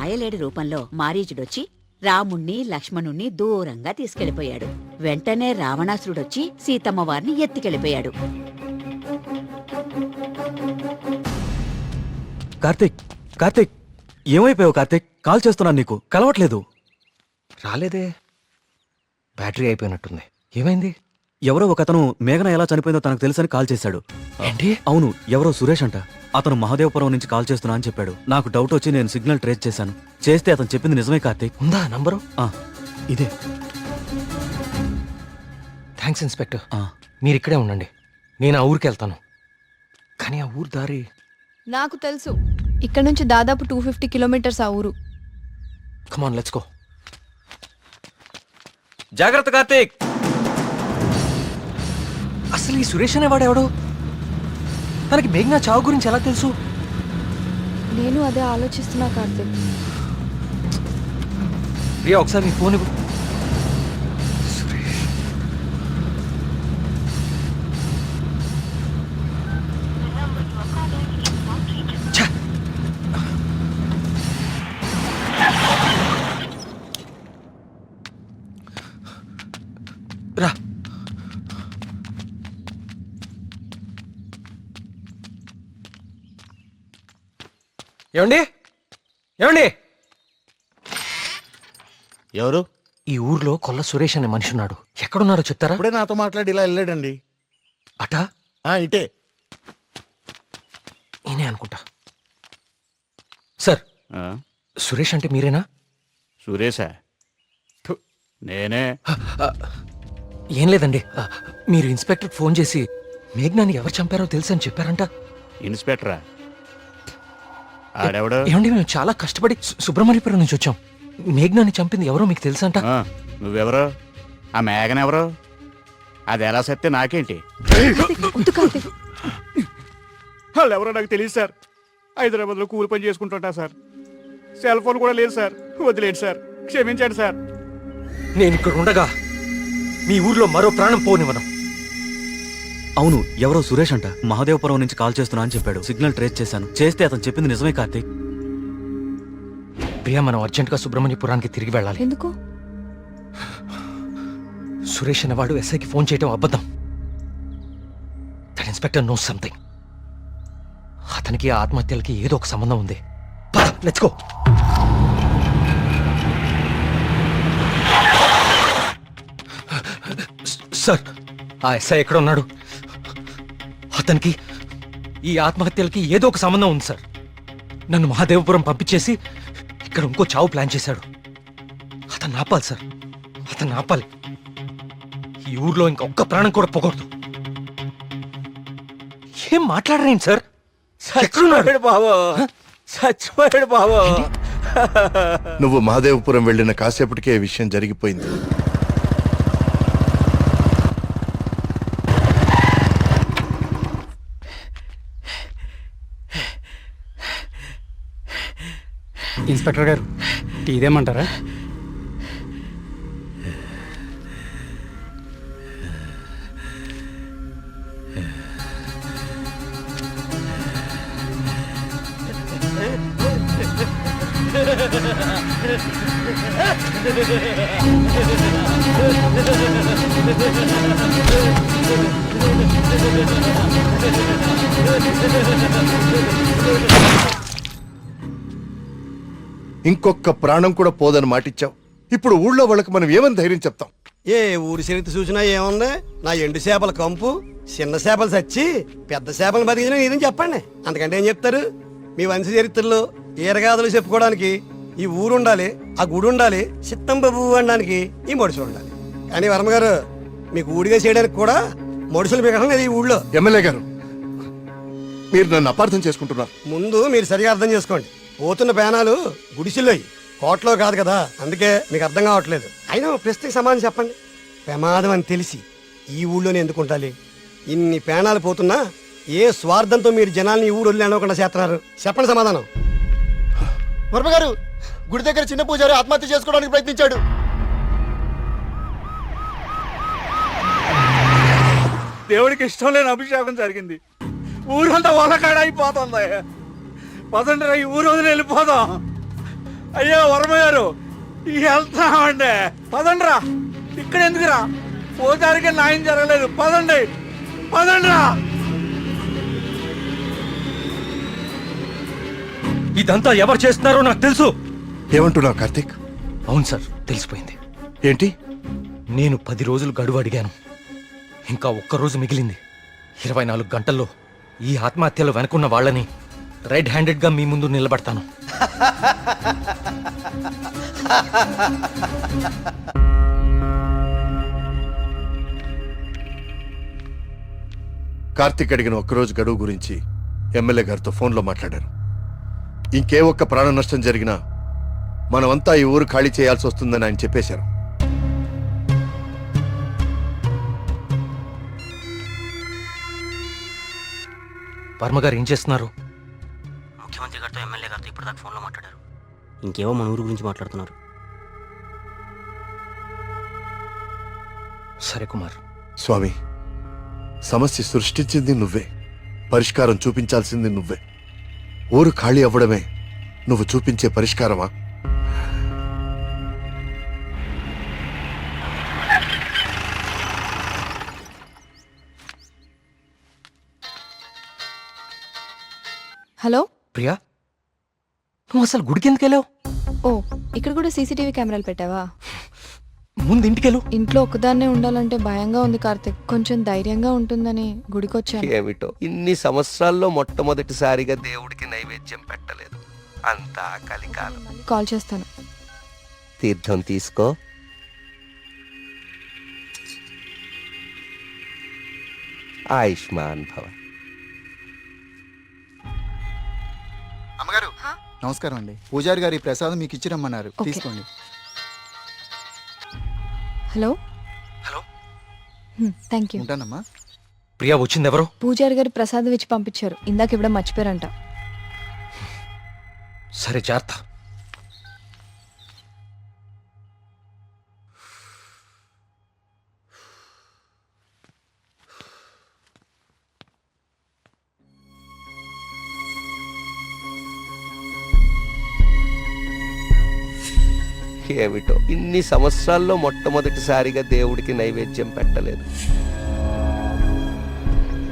మాయలేడి రూపంలో మారీచుడొచ్చి రాముణ్ణి లక్ష్మణుణ్ణి దూరంగా తీసుకెళ్లిపోయాడు. వెంటనే రావణాసురుడొచ్చి సీతమ్మ వారిని ఎత్తికెళ్లిపోయాడు. కార్తీక్, కార్తీక్, ఏమైపోయావు కార్తీక్? కాల్ చేస్తున్నాను, నీకు కలవట్లేదు. రాలేదే, బ్యాటరీ అయిపోయినట్టుంది. ఏమైంది? ఎవరో ఒకతను మేఘన ఎలా చనిపోయిందో తనకు తెలుసని కాల్ చేశాడు. ఏంటి? అవును, ఎవరో సురేష్ అంట. అతను మహదేవపురం నుంచి కాల్ చేస్తున్నా అని చెప్పాడు. నాకు డౌట్ వచ్చి నేను సిగ్నల్ ట్రేస్ చేశాను. చేస్తే అతను చెప్పింది నిజమే కార్తీక్. ఉందా నంబరు? ఇదే. Thanks inspector. మీరు ఇక్కడే ఉండండి, నేను ఆ ఊరికి వెళ్తాను. కానీ ఆ ఊరు దారి నాకు తెలుసు. ఇక్కడ నుంచి దాదాపు 250 కిలోమీటర్స్ ఆ ఊరు. Come on let's go. జాగ్రత్త కార్తీక్. అసలు ఈ సురేష్ అనేవాడెవడు? తనకి మేఘనా చావు గురించి ఎలా తెలుసు? నేను అదే ఆలోచిస్తున్నా కార్తీక్. ప్రియా, ఒకసారి నీ ఫోన్ ఇవ్వు. సురేష్. ఛ! రా. ఏమండి, ఏమండి? ఎవరు? ఈ ఊర్లో కొల్ల సురేష్ అనే మనిషి ఉన్నాడు. ఎక్కడున్నాడో చెప్తారా? ఇప్పుడే నాతో మాట్లాడి ఇలా వెళ్ళాడండి. అటా? ఇటే. నేనే అనుకుంటా. సార్, సురేష్ అంటే మీరేనా? సురేషా? నేనే. ఏం లేదండి, మీరు ఇన్స్పెక్టర్ ఫోన్ చేసి మేఘనాని ఎవరు చంపారో తెలుసు అని చెప్పారంట. ఇన్స్పెక్టరా? ఆడెవడు? ఏమండి, మేము చాలా కష్టపడి సుబ్రహ్మణ్యపురం నుంచి వచ్చాం. మేఘనాని చంపింది ఎవరో మీకు తెలుసంట. నువ్వెవరు? ఆ మేఘన ఎవరు? అది ఎలా సత్తే నాకేంటి? వాళ్ళు ఎవరో నాకు తెలియదు సార్. హైదరాబాద్లో కూలి పని చేసుకుంటుంటా సార్. సెల్ ఫోన్ కూడా లేదు సార్. వదిలేండి సార్, క్షమించండి సార్. నేను ఇక్కడ ఉండగా మీ ఊర్లో మరో ప్రాణం పోనివ్వను. అవును, ఎవరో సురేష్ అంట. మహదేవపురం నుంచి కాల్ చేస్తున్నా అని చెప్పాడు. సిగ్నల్ ట్రేస్ చేశాను. చేస్తే అతను చెప్పింది నిజమే కార్తీక్. ప్రియా, మనం అర్జెంటుగా సుబ్రహ్మణ్యపురానికి తిరిగి వెళ్ళాలి. ఎందుకు? సురేష్ అనేవాడు ఎస్ఐకి ఫోన్ చేయడం అబద్ధం. That inspector knows something. అతనికి ఆ ఆత్మహత్యలకి ఏదో ఒక సంబంధం ఉంది. Let's go. సార్, ఆ ఎస్ఐ ఎక్కడ ఉన్నాడు? అతనికి ఈ ఆత్మహత్యలకి ఏదో ఒక సంబంధం ఉంది సార్. నన్ను మహాదేవపురం పంపించేసి ఇక్కడ ఇంకో చావు ప్లాన్ చేశాడు. అతను ఆపాలి సార్, అతను ఆపాలి. ఈ ఊర్లో ఇంకొక్క ప్రాణం కూడా పోకూడదు. ఏం మాట్లాడరేంటి సార్? చచ్చిపోయాడు బాబు, చచ్చిపోయాడు బాబు. నువ్వు మహాదేవపురం వెళ్ళిన కాసేపటికే ఈ విషయం జరిగిపోయింది. ఇన్స్పెక్టర్ గారు, టీ ఇదేమంటారా? ఇంకొక ప్రాణం కూడా పోదని మాటిచ్చావు. ఇప్పుడు ఊళ్ళో వాళ్ళకి మనం ఏమని ధైర్యం చెప్తాం? ఏ ఊరి చరిత్ర చూసినా ఏముంది? నా ఎండు చేపల కంపు, చిన్న చేపలు చచ్చి పెద్ద చేపలు బతికిన ఇదని చెప్పండి. అంతకంటే ఏం చెప్తారు? మీ వంశ చరిత్రలో ఈరగాథలు చెప్పుకోవడానికి ఈ ఊరు ఉండాలి, ఆ గుడి ఉండాలి, చిత్తం బాబు అనడానికి ఈ మడుసులు ఉండాలి. కానీ వర్మ గారు, మీకు ఊడిగా చేయడానికి కూడా మడుసులు మిగడం లేదు ఈ ఊళ్ళో. ఎమ్మెల్యే గారు, మీరు నన్ను అపార్థం చేసుకుంటున్నారు. ముందు మీరు సరిగా అర్థం చేసుకోండి. పోతున్న పేనాలు గుడిసిల్లోయి, కోట్లో కాదు కదా. అందుకే మీకు అర్థం కావట్లేదు. అయినా ప్రశ్నకి సమాధానం చెప్పండి. ప్రమాదం అని తెలిసి ఈ ఊళ్ళోనే ఎందుకు ఉండాలి? ఇన్ని పేనాలు పోతున్నా ఏ స్వార్థంతో మీరు జనాల్ని ఈ ఊరు వదిలి అనకుండా చేస్తున్నారు? చెప్పండి సమాధానం. వర్మ గారు, గుడి దగ్గర చిన్న పూజారి ఆత్మహత్య చేసుకోవడానికి ప్రయత్నించాడు. దేవుడికి ఇష్టం లేని అభిషేకం జరిగింది. ఊరంతా వలకాడ అయిపోతుంది. పదండి, ఈ ఊరు వదిలి వెళ్ళిపోదాం. అయ్యో వర్మ గారు వెళ్తామండి. పదండ్రా, ఇక్కడ ఎందుకురా? పోతారికి న్యాయం జరగలేదు. పదండి, పదండ్రా. ఇదంతా ఎవరు చేస్తున్నారో నాకు తెలుసు. ఏమంటున్నావు కార్తీక్? అవును సార్, తెలిసిపోయింది. ఏంటి? నేను 10 రోజులు గడువు అడిగాను. ఇంకా ఒక్క రోజు మిగిలింది. 24 గంటల్లో ఈ ఆత్మహత్యలో వెనుకున్న వాళ్ళని రెడ్ హ్యాండెడ్ గా మీ ముందు నిలబడతాను. కార్తీక్ అడిగిన ఒక్కరోజు గడువు గురించి ఎమ్మెల్యే గారితో ఫోన్లో మాట్లాడారు. ఇంకే ఒక్క ప్రాణ నష్టం జరిగినా మనమంతా ఈ ఊరు ఖాళీ చేయాల్సి వస్తుందని ఆయన చెప్పేశారు. వర్మ గారు ఏం చేస్తున్నారు? ముఖ్యమంత్రి గారితో ఎమ్మెల్యే గారితో ఇప్పటిదాకా ఫోన్లో మాట్లాడారు. ఇంకేవో మన ఊరు గురించి మాట్లాడుతున్నారు. సరే కుమార్. స్వామి, సమస్య సృష్టించింది నువ్వే, పరిష్కారం చూపించాల్సింది నువ్వే. ఊరు ఖాళీ అవ్వడమే నువ్వు చూపించే పరిష్కారమా? హలో. ప్రియా, నువ్వు అసలు గుడికి ఎందుకు వెళ్ళావు? ఓ, ఇక్కడ కూడా సీసీటీవీ కెమెరాలు పెట్టావా? ముందు ఇంటికెళ్ళు. ఇంట్లో ఒక్కదాన్నే ఉండాలంటే భయంగా ఉంది కార్తిక్. కొంచెం ధైర్యంగా ఉంటుందని గుడికొచ్చాను. ఏమిటో ఇన్ని సంవత్సరాల్లో మొట్టమొదటిసారిగా దేవుడికి నైవేద్యం పెట్టలేదు. అంతా కలికాలం. కాల్ చేస్తాను. తీర్థం తీసుకో. ఆయుష్మాన్ భవ. అమ్మగారు నమస్కారం అండి. పూజారి గారి ప్రసాదం మీకు ఇచ్చి రమ్మన్నారు, ఓకే. తీసుకోండి. హలో. హలో. Thank you. ఉంటానమ్మా. ప్రియా వచ్చింది ఎవరు? పూజారి గారు ప్రసాదం ఇచ్చి పంపించారు. ఇందాక ఇవ్వడం మర్చిపోయారంట. సరే, జాగ్రత్త. ఏమిటో ఇన్ని సంవత్సరాల్లో మొట్టమొదటిసారిగా దేవుడికి నైవేద్యం పెట్టలేదు.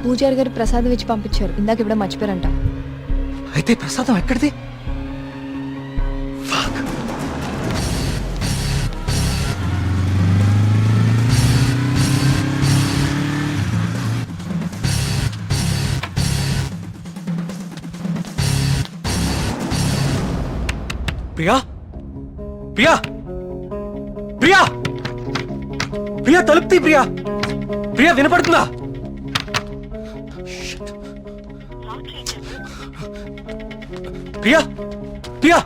పూజారి గారు ప్రసాదం ఇచ్చి పంపించారు. ఇందాక ఇవ్వడం మర్చిపోయారంట. అయితే ప్రసాదం ఎక్కడిది? Fuck. ప్రియా, ప్రియా, ప్రియా, ప్రియా, తలుపు తీ. ప్రియా, ప్రియా, వినపడుతుందా? ప్రియా, ప్రియా,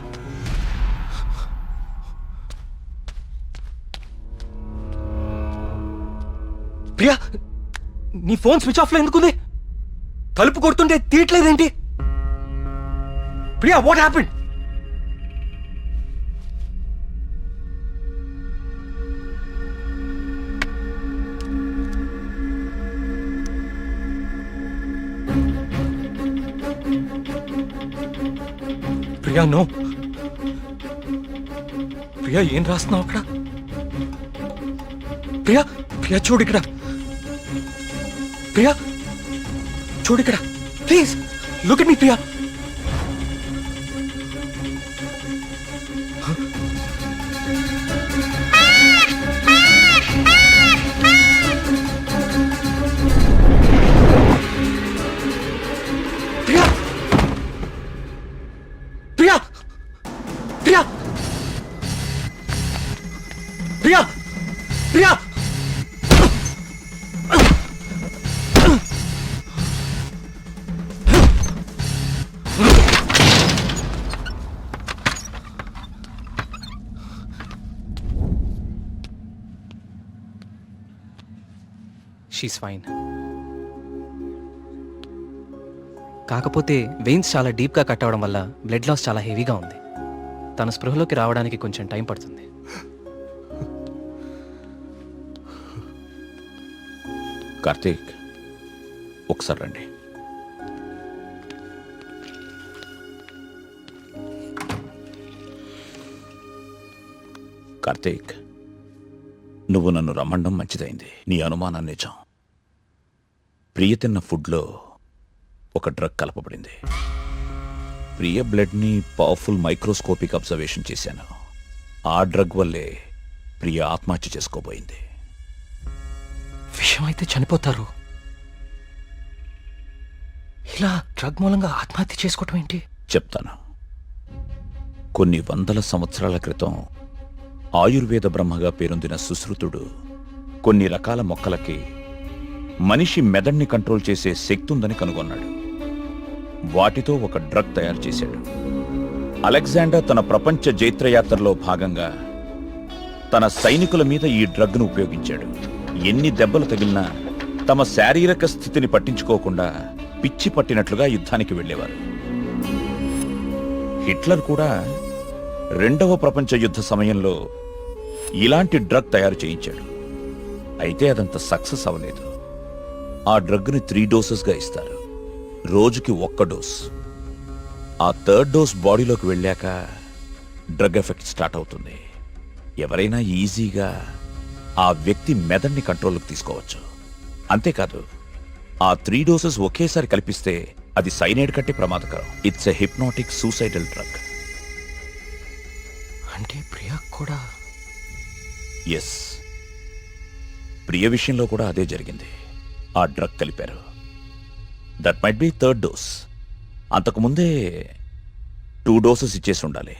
ప్రియా, నీ ఫోన్ స్విచ్ ఆఫ్ లో ఎందుకుంది? తలుపు కొడుతుంటే తీయట్లేదేంటి? Priya, what happened? Priya, no. Priya, ఏం రాస్తున్నావు అక్కడ? ప్రియా, ప్రియా, చూడు ఇక్కడ. ప్రియా, చూడు ఇక్కడ. Please look at me Priya. Priya, Priya, Priya, Priya, Priya. She's fine. కాకపోతే వెయిన్స్ చాలా డీప్గా కట్ అవడం వల్ల బ్లడ్ లాస్ చాలా హెవీగా ఉంది. తన స్పృహలోకి రావడానికి కొంచెం టైం పడుతుంది. కార్తీక్, ఒకసారి రండి. కార్తీక్, నువ్వు నన్ను రమ్మండం మంచిదైంది. నీ అనుమానం నిజం. ప్రియ తిన్న ఫుడ్లో ఒక డ్రగ్ కలపబడింది. ప్రియ బ్లడ్ని పవర్ఫుల్ మైక్రోస్కోపిక్ అబ్జర్వేషన్ చేశాను. ఆ డ్రగ్ వల్లే ప్రియ ఆత్మహత్య చేసుకోబోయింది. విషయం అయితే చనిపోతారు, ఇలా డ్రగ్ మూలంగా ఆత్మహత్య చేసుకోవటం ఏంటి? చెప్తాను. కొన్ని వందల సంవత్సరాల క్రితం ఆయుర్వేద బ్రహ్మగా పేరొందిన సుశ్రుతుడు కొన్ని రకాల మొక్కలకి మనిషి మెదడుని కంట్రోల్ చేసే శక్తి ఉందని కనుగొన్నాడు. వాటితో ఒక డ్రగ్ తయారు చేశాడు. అలెగ్జాండర్ తన ప్రపంచ జైత్రయాత్రలో భాగంగా తన సైనికుల మీద ఈ డ్రగ్ను ఉపయోగించాడు. ఎన్ని దెబ్బలు తగిలినా తమ శారీరక స్థితిని పట్టించుకోకుండా పిచ్చి పట్టినట్లుగా యుద్ధానికి వెళ్ళేవారు. హిట్లర్ కూడా రెండవ ప్రపంచ యుద్ధ సమయంలో ఇలాంటి డ్రగ్ తయారు చేయించాడు. అయితే అదంత సక్సెస్ అవ్వలేదు. ఆ డ్రగ్ని 3 డోసెస్గా ఇస్తారు. రోజుకి 1 డోస్. ఆ 3rd డోస్ బాడీలోకి వెళ్ళాక డ్రగ్ ఎఫెక్ట్ స్టార్ట్ అవుతుంది. ఎవరైనా ఈజీగా ఆ వ్యక్తి మెదడుని కంట్రోల్లోకి తీసుకోవచ్చు. అంతేకాదు, ఆ 3 డోసెస్ ఒకేసారి కల్పిస్తే అది సైనైడ్ కంటే ప్రమాదకరం. It's a hypnotic suicidal drug. అంటే ప్రియా కూడా? ఎస్, ప్రియ విషయంలో కూడా అదే జరిగింది. ఆ డ్రగ్ కలిపారు. That might be 3rd dose. అంతకుముందే 2 డోసెస్ ఇచ్చేసి ఉండాలి.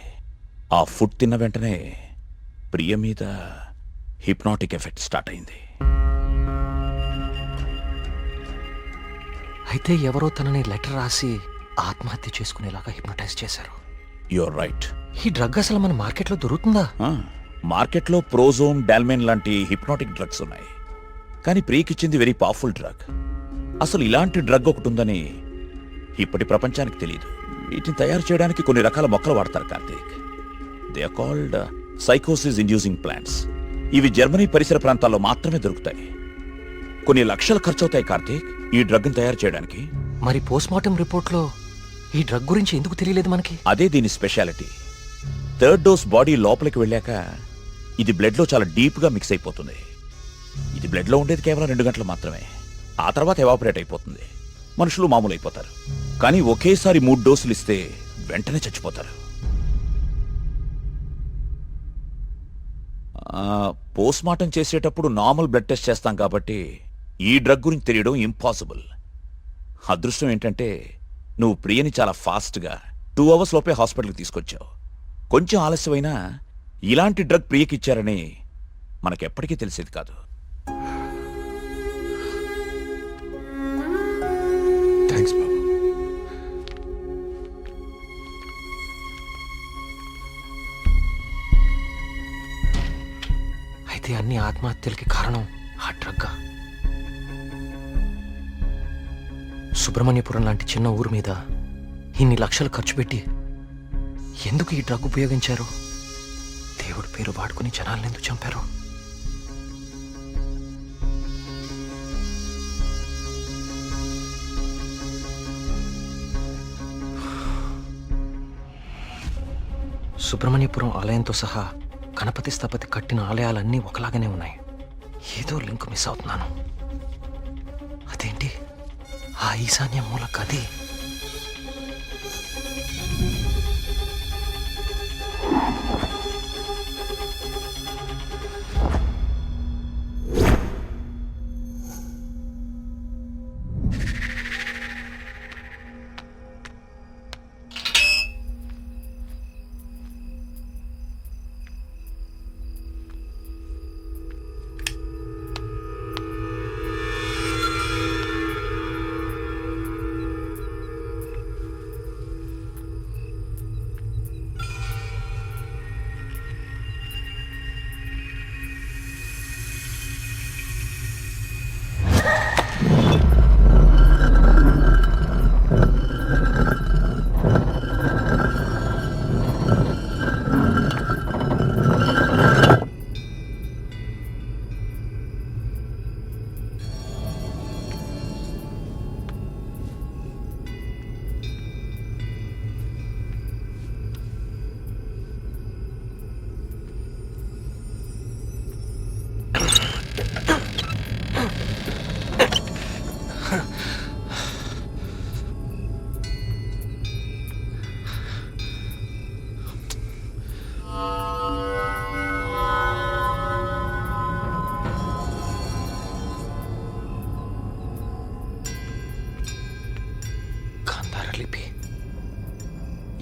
ఆ ఫుడ్ తిన్న వెంటనే ప్రియ మీద హిప్నాటిక్ ఎఫెక్ట్ స్టార్ట్ అయింది. అయితే ఎవరో తనని లెటర్ రాసి ఆత్మహత్య చేసుకునేలాగా హిప్నటైజ్ చేశారు. You're right. ఈ డ్రగ్ అసలు మన మార్కెట్లో దొరుకుతుందా? మార్కెట్లో ప్రోజోన్, డాల్మెన్ లాంటి హిప్నాటిక్ డ్రగ్స్ ఉన్నాయి. కానీ ప్రియకిచ్చింది వెరీ పవర్ఫుల్ డ్రగ్. అసలు ఇలాంటి డ్రగ్ ఒకటి ఉందని ఇప్పటి ప్రపంచానికి తెలియదు. వీటిని తయారు చేయడానికి కొన్ని రకాల మొక్కలు వాడతారు కార్తీక్. దే ఆర్ కాల్డ్ సైకోసిస్ ఇండ్యూసింగ్ ప్లాంట్స్. ఇవి జర్మనీ పరిసర ప్రాంతాల్లో మాత్రమే దొరుకుతాయి. కొన్ని లక్షలు ఖర్చు అవుతాయి కార్తీక్ ఈ డ్రగ్ని తయారు చేయడానికి. మరి పోస్ట్మార్టం రిపోర్ట్లో ఈ డ్రగ్ గురించి ఎందుకు తెలియలేదు మనకి? అదే దీని స్పెషాలిటీ. 3rd డోస్ బాడీ లోపలికి వెళ్ళాక ఇది బ్లడ్లో చాలా డీప్గా మిక్స్ అయిపోతుంది. ఇది బ్లడ్లో ఉండేది కేవలం 2 గంటలు మాత్రమే. ఆ తర్వాత ఎవాపరేట్ అయిపోతుంది. మనుషులు మామూలు అయిపోతారు. కానీ ఒకేసారి 3 డోసులు ఇస్తే వెంటనే చచ్చిపోతారు. పోస్ట్మార్టం చేసేటప్పుడు నార్మల్ బ్లడ్ టెస్ట్ చేస్తాం కాబట్టి ఈ డ్రగ్ గురించి తెలియడం ఇంపాసిబుల్. అదృష్టం ఏంటంటే నువ్వు ప్రియని చాలా ఫాస్ట్గా 2 అవర్స్ లోపే హాస్పిటల్కి తీసుకొచ్చావు. కొంచెం ఆలస్యమైనా ఇలాంటి డ్రగ్ ప్రియకిచ్చారని మనకెప్పటికీ తెలిసేది కాదు. థ్యాంక్స్ బాబు. అయితే అన్ని ఆత్మహత్యలకి కారణం ఆ డ్రగ్. సుబ్రహ్మణ్యపురం లాంటి చిన్న ఊరు మీద ఇన్ని లక్షలు ఖర్చు పెట్టి ఎందుకు ఈ డ్రగ్ ఉపయోగించారు? దేవుడి పేరు వాడుకుని జనాలను ఎందుకు చంపారు? సుబ్రహ్మణ్యపురం ఆలయంతో సహా గణపతి స్థపతి కట్టిన ఆలయాలన్నీ ఒకలాగానే ఉన్నాయి. ఏదో లింక్ మిస్ అవుతున్నాను. అదేంటి ఆ ఈశాన్య మూల గది?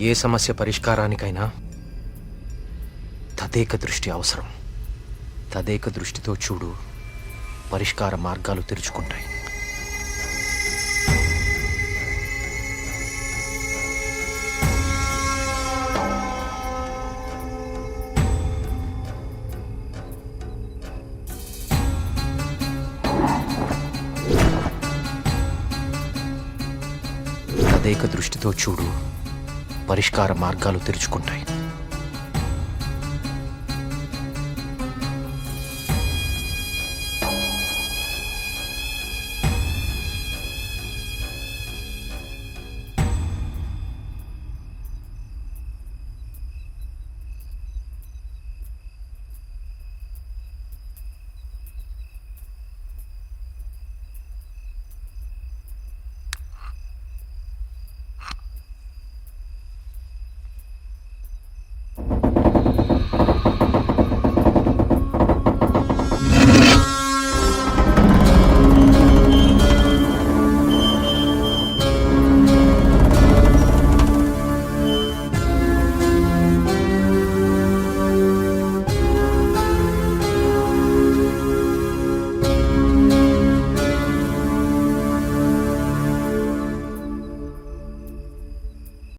ఏ సమస్య పరిష్కారానికైనా తదేక దృష్టి అవసరం. తదేక దృష్టితో చూడు, పరిష్కార మార్గాలు తెరుచుకుంటాయి. తదేక దృష్టితో చూడు, పరిష్కార మార్గాలు తెరుచుకుంటాయి.